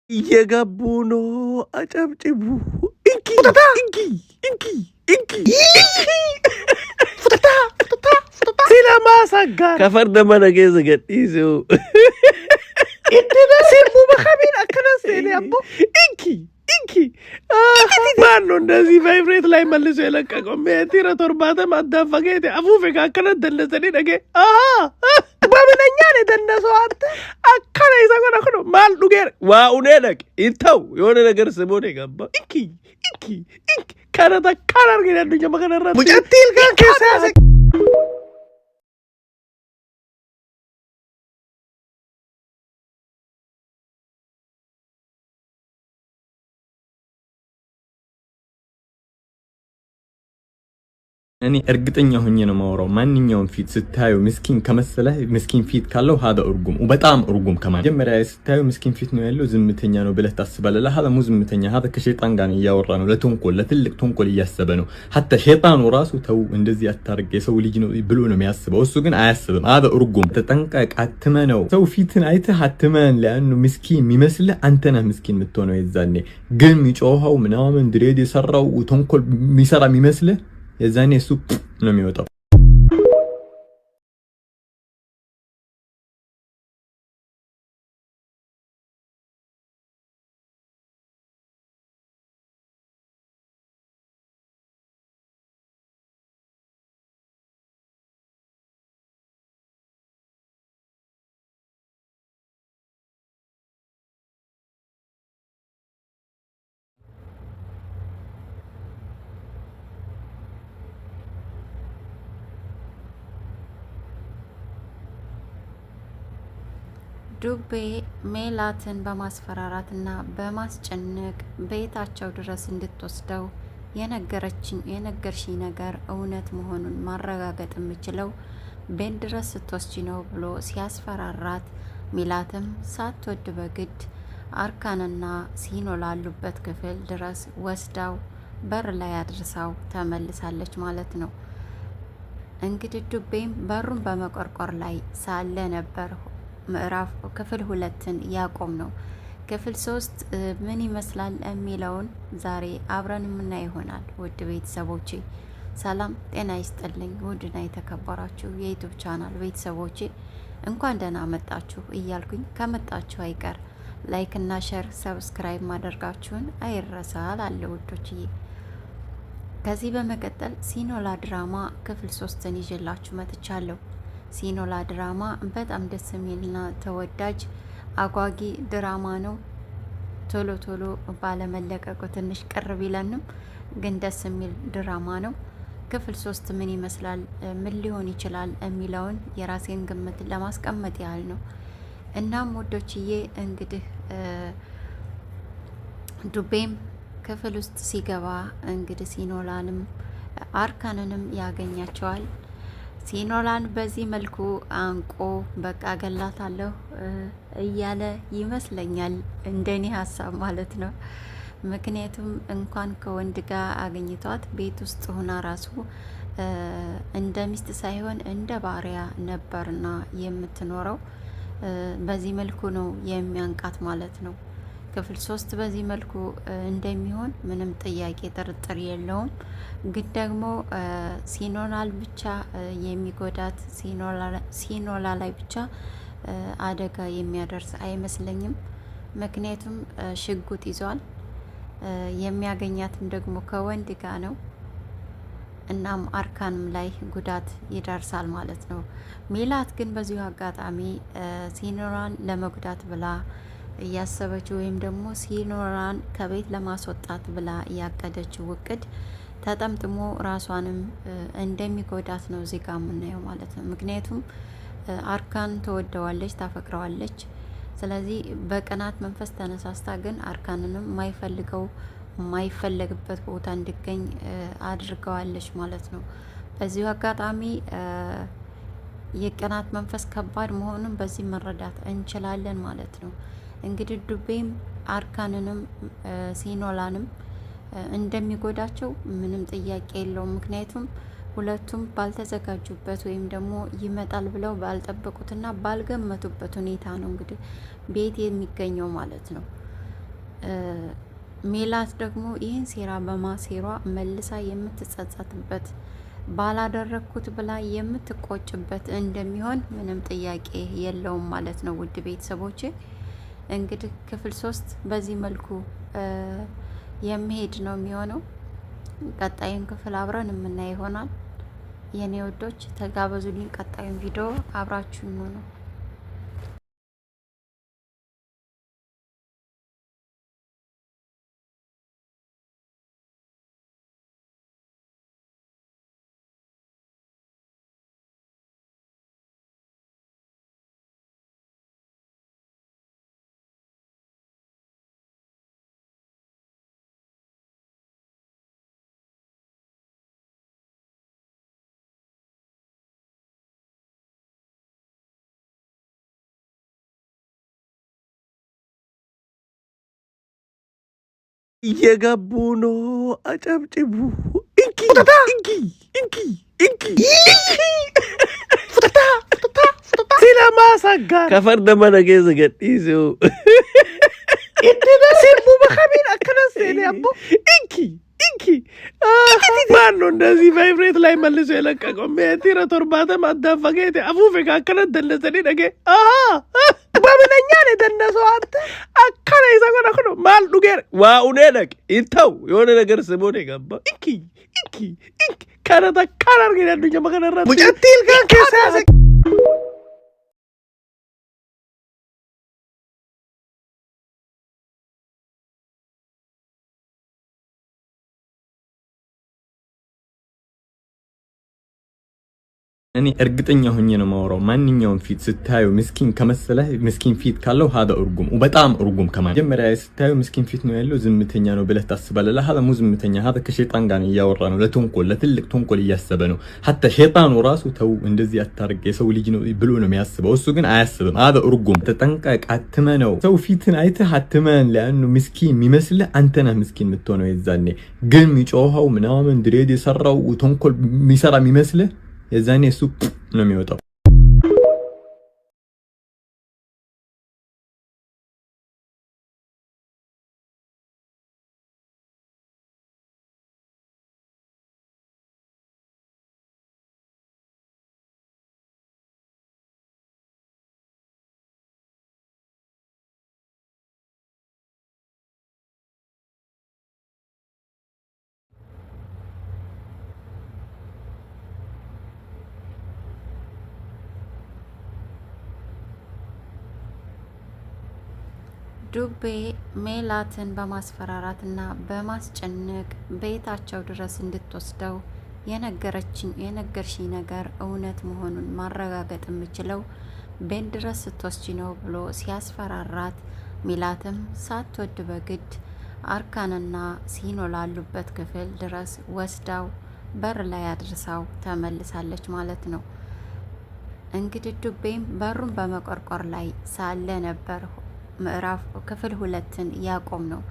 እየገቡ ነው። አጨብጭቡ። እንኪ እንኪ እንኪ እንኪ ፉተታ ፉተታ ፉተታ ሲለማሳጋ ከፈርደ መነገ ዘገዲሱ እንዴ ሲርቡ በከቢን አከናስ ያቦ እንኪ እንኪ ማን ነው እንደዚህ ቫይብሬት ላይ መልሶ የለቀቀው? ሜቲረ ቶርባተ ማዳፈገት አፉፈ ካከነ ደለሰኒ ነገ በምንኛ ነው ደነሰው? አንተ አከለ ይዘገና ነው ማል ዱገር ዋኡኔ ነቅ ይተው የሆነ ነገር ስሞ ነው ገባ። እንኪ እንኪ እንኪ ካራታ ካራር ገና ዱኛ መከነራ ሙጨቲል ጋር ከሳሰ እኔ እርግጠኛ ሆኜ ነው ማወራው። ማንኛውም ፊት ስታዩ ምስኪን ከመሰለ ምስኪን ፊት ካለው هذا እርጉም በጣም እርጉም ከማን ጀመሪያ ስታዩ ምስኪን ፊት ነው ያለው ዝምተኛ ነው ብለህ ታስባለህ። هذا مو ዝምተኛ هذا ከሸይጣን ጋር እያወራ ነው። ለተንኮል ለትልቅ ተንኮል እያሰበ ነው። حتى ሸይጣኑ ራሱ ተው እንደዚህ አታርግ የሰው ልጅ ነው ብሎ ነው የሚያስበው። እሱ ግን አያስብም። هذا እርጉም ተጠንቀቅ። አትመነው። ሰው ፊትን አይተህ አትመን። ለአንዱ ምስኪን የሚመስልህ አንተ ነህ ምስኪን የምትሆነው። የዛኔ ግን የሚጮኸው ምናምን ድሬድ የሰራው ተንኮል የሚሰራ የሚመስልህ የዛኔ እሱ ነው የሚወጣው። ዱቤ ሜላትን በማስፈራራትና በማስጨነቅ ቤታቸው ድረስ እንድትወስደው የነገርሽኝ ነገር እውነት መሆኑን ማረጋገጥ የምችለው ቤት ድረስ ስትወስጂ ነው ብሎ ሲያስፈራራት፣ ሜላትም ሳትወድ በግድ አርካንና ሲኖ ላሉበት ክፍል ድረስ ወስዳው በር ላይ አድርሳው ተመልሳለች ማለት ነው። እንግዲህ ዱቤም በሩን በመቆርቆር ላይ ሳለ ነበር ምዕራፍ ክፍል 2ን ያቆም ነው። ክፍል 3 ምን ይመስላል የሚለውን ዛሬ አብረን የምናይ ይሆናል። ውድ ቤተሰቦቼ ሰላም ጤና ይስጥልኝ። ውድና የተከበራችሁ የዩቲዩብ ቻናል ቤተሰቦቼ እንኳን ደህና መጣችሁ እያልኩኝ ከመጣችሁ አይቀር ላይክ እና ሼር ሰብስክራይብ ማድረጋችሁን አይረሳል አለ ውዶችዬ። ከዚህ በመቀጠል ሲኖላ ድራማ ክፍል 3ን ይዤላችሁ መጥቻለሁ። ሲኖላ ድራማ በጣም ደስ የሚልና ተወዳጅ አጓጊ ድራማ ነው። ቶሎ ቶሎ ባለመለቀቁ ትንሽ ቅር ቢለንም ግን ደስ የሚል ድራማ ነው። ክፍል 3 ምን ይመስላል፣ ምን ሊሆን ይችላል የሚለውን የራሴን ግምት ለማስቀመጥ ያህል ነው። እናም ወዶችዬ እንግዲህ ዱቤም ክፍል ውስጥ ሲገባ እንግዲህ ሲኖላንም አርካንንም ያገኛቸዋል። ሲኖላን በዚህ መልኩ አንቆ በቃ ገላታለሁ እያለ ይመስለኛል፣ እንደኔ ሀሳብ ማለት ነው። ምክንያቱም እንኳን ከወንድ ጋር አገኝቷት ቤት ውስጥ ሆና ራሱ እንደ ሚስት ሳይሆን እንደ ባሪያ ነበርና የምትኖረው። በዚህ መልኩ ነው የሚያንቃት ማለት ነው። ክፍል 3 በዚህ መልኩ እንደሚሆን ምንም ጥያቄ ጥርጥር የለውም። ግን ደግሞ ሲኖላል ብቻ የሚጎዳት ሲኖላ ላይ ብቻ አደጋ የሚያደርስ አይመስለኝም። ምክንያቱም ሽጉጥ ይዟል። የሚያገኛትም ደግሞ ከወንድ ጋር ነው። እናም አርካንም ላይ ጉዳት ይደርሳል ማለት ነው። ሜላት ግን በዚሁ አጋጣሚ ሲኖላን ለመጉዳት ብላ እያሰበችው ወይም ደግሞ ሲኖላን ከቤት ለማስወጣት ብላ ያቀደችው እቅድ ተጠምጥሞ ራሷንም እንደሚጎዳት ነው እዚህ ጋር የምናየው ማለት ነው። ምክንያቱም አርካን ተወደዋለች፣ ታፈቅረዋለች። ስለዚህ በቅናት መንፈስ ተነሳስታ ግን አርካንንም የማይፈለግበት ቦታ እንዲገኝ አድርገዋለች ማለት ነው። በዚሁ አጋጣሚ የቅናት መንፈስ ከባድ መሆኑን በዚህ መረዳት እንችላለን ማለት ነው። እንግዲህ ዱቤም አርካንንም ሲኖላንም እንደሚጎዳቸው ምንም ጥያቄ የለውም። ምክንያቱም ሁለቱም ባልተዘጋጁበት ወይም ደግሞ ይመጣል ብለው ባልጠበቁትና ባልገመቱበት ሁኔታ ነው እንግዲህ ቤት የሚገኘው ማለት ነው። ሜላት ደግሞ ይህን ሴራ በማሴሯ መልሳ የምትጸጸትበት ባላደረግኩት ብላ የምትቆጭበት እንደሚሆን ምንም ጥያቄ የለውም ማለት ነው። ውድ ቤተሰቦቼ እንግዲህ ክፍል 3 በዚህ መልኩ የሚሄድ ነው የሚሆነው። ቀጣዩን ክፍል አብረን የምናይ ይሆናል። የኔ ወዶች ተጋበዙልኝ። ቀጣዩን ቪዲዮ አብራችሁ ነው። እየገቡ ነው። አጨብጭቡ። እንኪ እንኪ ሲለማሳጋ ከፈርደመ ነገ ዘገዲሱ ሲርቡ በከሚን አከነሴኔ አቦ እንኪ ማን ነው እንደዚህ ቫይብሬት ላይ መልሶ የለቀቀው? ሜቲረ ቶርባተም አዳፈገቴ አፉፌ ካከነ ደለሰኒ ነገ በምንኛ ነው የደነሰው? አንተ አካለ ይዘጎና ነው ማል ዱጌር ዋኡኔ ነቅ ይተው የሆነ ነገር ስሞኔ ገባ እንኪ ከረታ ካላር ገና ዱኛ መከነራ ሙጨቲል ከሳሰ እኔ እርግጠኛ ሆኜ ነው ማወራው። ማንኛውም ፊት ስታዩ ምስኪን ከመሰለ ምስኪን ፊት ካለው هذا እርጉም በጣም እርጉም ከማን ጀመሪያ ስታዩ ምስኪን ፊት ነው ያለው ዝምተኛ ነው ብለህ ታስባለህ። هذا مو ዝምተኛ هذا ከሸይጣን ጋር እያወራ ነው። ለተንኮል ለትልቅ ተንኮል እያሰበ ነው። حتى ሸይጣኑ ራሱ ተው እንደዚህ አታርግ የሰው ልጅ ነው ብሎ ነው የሚያስበው። እሱ ግን አያስብም። هذا እርጉም ተጠንቀቅ። አትመነው። ሰው ፊትን አይተህ አትመን። ለአንዱ ምስኪን የሚመስልህ አንተ ነህ ምስኪን የምትሆነው። የዛኔ ግን የሚጮኸው ምናምን ድሬድ የሰራው ተንኮል የሚሰራ የሚመስልህ የዛኔ እሱ ነው የሚወጣው። ዱቤ ሜላትን በማስፈራራትና በማስጨነቅ ቤታቸው ድረስ እንድትወስደው የነገርሽኝ ነገር እውነት መሆኑን ማረጋገጥ የምችለው ቤት ድረስ ስትወስጂ ነው ብሎ ሲያስፈራራት፣ ሜላትም ሳትወድ በግድ አርካንና ሲኖ ላሉበት ክፍል ድረስ ወስዳው በር ላይ አድርሳው ተመልሳለች ማለት ነው። እንግዲህ ዱቤም በሩን በመቆርቆር ላይ ሳለ ነበር ምዕራፍ ክፍል 2ን ያቆም ነው።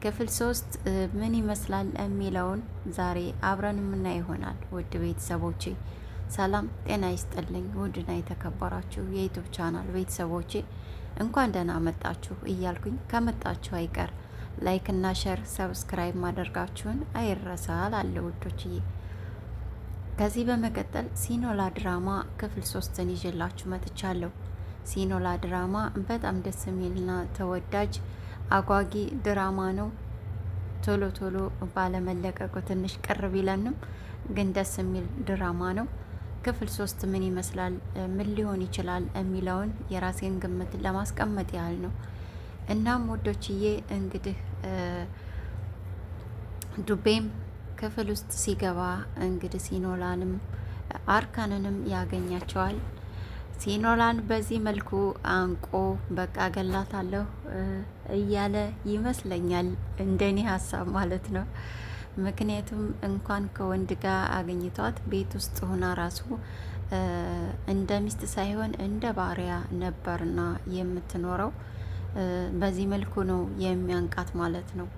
ክፍል 3 ምን ይመስላል የሚለውን ዛሬ አብረን የምናይ ይሆናል። ውድ ቤተሰቦቼ ሰላም ጤና ይስጥልኝ። ውድና የተከበራችሁ የዩቲዩብ ቻናል ቤተሰቦቼ እንኳን ደህና መጣችሁ እያልኩኝ ከመጣችሁ አይቀር ላይክ እና ሼር ሰብስክራይብ ማድረጋችሁን አይረሳል አለ ውዶችዬ። ከዚህ በመቀጠል ሲኖላ ድራማ ክፍል 3ን ይዤላችሁ መጥቻለሁ። ሲኖላ ድራማ በጣም ደስ የሚልና ተወዳጅ አጓጊ ድራማ ነው። ቶሎ ቶሎ ባለመለቀቁ ትንሽ ቅር ቢለንም ግን ደስ የሚል ድራማ ነው። ክፍል 3 ምን ይመስላል፣ ምን ሊሆን ይችላል የሚለውን የራሴን ግምት ለማስቀመጥ ያህል ነው። እናም ወዶችዬ እንግዲህ ዱቤም ክፍል ውስጥ ሲገባ እንግዲህ ሲኖላንም አርካንንም ያገኛቸዋል። ሲኖላን በዚህ መልኩ አንቆ በቃ ገላታለሁ እያለ ይመስለኛል፣ እንደኔ ሀሳብ ማለት ነው። ምክንያቱም እንኳን ከወንድ ጋር አገኝቷት ቤት ውስጥ ሆና ራሱ እንደ ሚስት ሳይሆን እንደ ባሪያ ነበርና የምትኖረው። በዚህ መልኩ ነው የሚያንቃት ማለት ነው።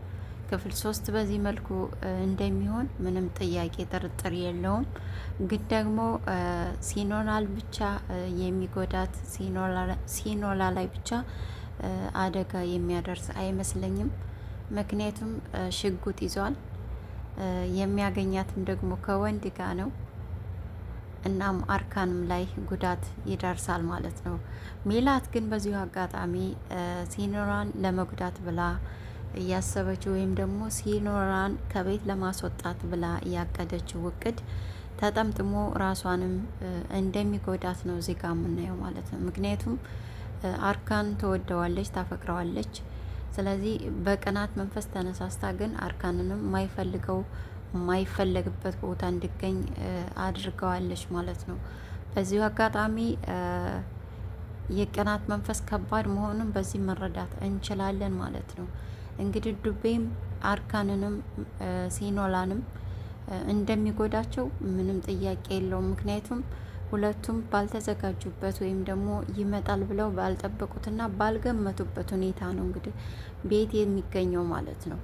ክፍል 3 በዚህ መልኩ እንደሚሆን ምንም ጥያቄ ጥርጥር የለውም። ግን ደግሞ ሲኖላል ብቻ የሚጎዳት ሲኖላ ላይ ብቻ አደጋ የሚያደርስ አይመስለኝም። ምክንያቱም ሽጉጥ ይዟል። የሚያገኛትም ደግሞ ከወንድ ጋር ነው። እናም አርካንም ላይ ጉዳት ይደርሳል ማለት ነው። ሜላት ግን በዚሁ አጋጣሚ ሲኖራን ለመጉዳት ብላ እያሰበችው ወይም ደግሞ ሲኖራን ከቤት ለማስወጣት ብላ እያቀደችው እቅድ ተጠምጥሞ ራሷንም እንደሚጎዳት ነው እዚህ ጋር የምናየው ማለት ነው። ምክንያቱም አርካን ትወደዋለች፣ ታፈቅረዋለች። ስለዚህ በቅናት መንፈስ ተነሳስታ ግን አርካንንም የማይፈለግበት ቦታ እንዲገኝ አድርገዋለች ማለት ነው። በዚሁ አጋጣሚ የቅናት መንፈስ ከባድ መሆኑን በዚህ መረዳት እንችላለን ማለት ነው። እንግዲህ ዱቤም አርካንንም ሲኖላንም እንደሚጎዳቸው ምንም ጥያቄ የለውም። ምክንያቱም ሁለቱም ባልተዘጋጁበት ወይም ደግሞ ይመጣል ብለው ባልጠበቁትና ባልገመቱበት ሁኔታ ነው እንግዲህ ቤት የሚገኘው ማለት ነው።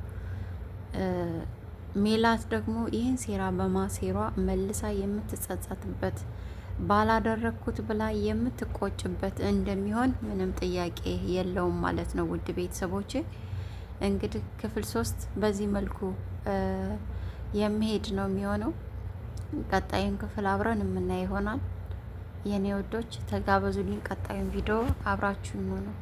ሜላት ደግሞ ይህን ሴራ በማሴሯ መልሳ የምትጸጸትበት ባላደረግኩት ብላ የምትቆጭበት እንደሚሆን ምንም ጥያቄ የለውም ማለት ነው። ውድ ቤተሰቦቼ እንግዲህ ክፍል 3 በዚህ መልኩ የሚሄድ ነው የሚሆነው። ቀጣዩን ክፍል አብረን የምናይ ይሆናል። የኔ ወዶች ተጋበዙልኝ። ቀጣዩን ቪዲዮ አብራችሁ ነው